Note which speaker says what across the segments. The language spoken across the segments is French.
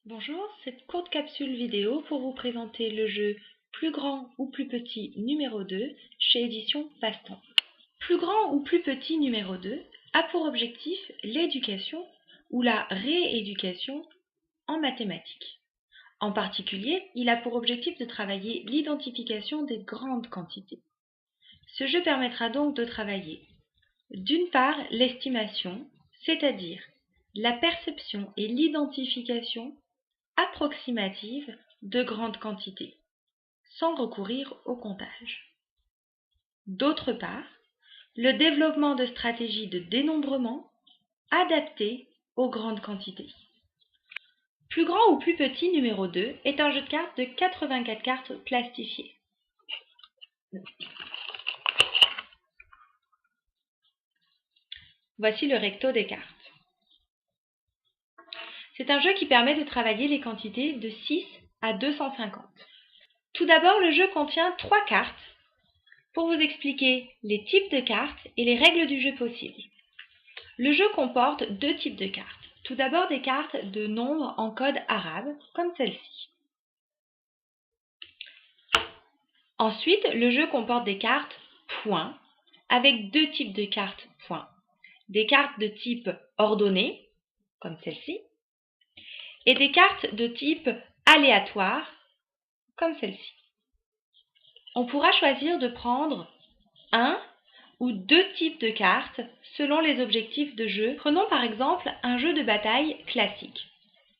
Speaker 1: Bonjour, cette courte capsule vidéo pour vous présenter le jeu Plus grand ou plus petit numéro 2 chez Éditions Passe-Temps. Plus grand ou plus petit numéro 2 a pour objectif l'éducation ou la rééducation en mathématiques. En particulier, il a pour objectif de travailler l'identification des grandes quantités. Ce jeu permettra donc de travailler d'une part l'estimation, c'est-à-dire la perception et l'identification approximative de grandes quantités, sans recourir au comptage. D'autre part, le développement de stratégies de dénombrement adaptées aux grandes quantités. Plus grand ou plus petit numéro 2 est un jeu de cartes de 84 cartes plastifiées. Voici le recto des cartes. C'est un jeu qui permet de travailler les quantités de 6 à 250. Tout d'abord, le jeu contient 3 cartes pour vous expliquer les types de cartes et les règles du jeu possibles. Le jeu comporte 2 types de cartes. Tout d'abord, des cartes de nombres en code arabe, comme celle-ci. Ensuite, le jeu comporte des cartes points, avec 2 types de cartes points. Des cartes de type ordonnée, comme celle-ci, et des cartes de type aléatoire, comme celle-ci. On pourra choisir de prendre un ou 2 types de cartes selon les objectifs de jeu. Prenons par exemple un jeu de bataille classique.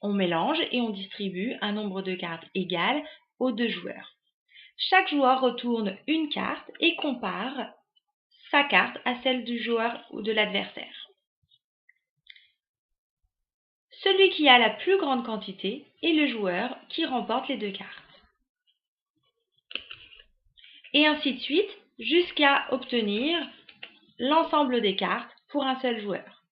Speaker 1: On mélange et on distribue un nombre de cartes égal aux 2 joueurs. Chaque joueur retourne une carte et compare sa carte à celle du joueur ou de l'adversaire. Celui qui a la plus grande quantité est le joueur qui remporte les 2 cartes. Et ainsi de suite jusqu'à obtenir l'ensemble des cartes pour un seul joueur.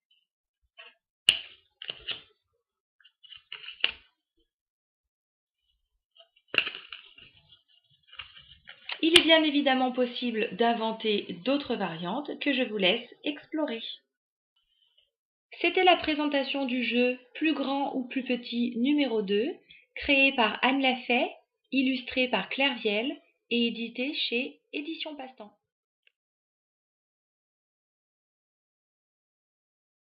Speaker 1: Il est bien évidemment possible d'inventer d'autres variantes que je vous laisse explorer. C'était la présentation du jeu Plus grand ou plus petit numéro 2, créé par Anne Lafay, illustré par Claire Viel et édité chez Éditions Passe-Temps.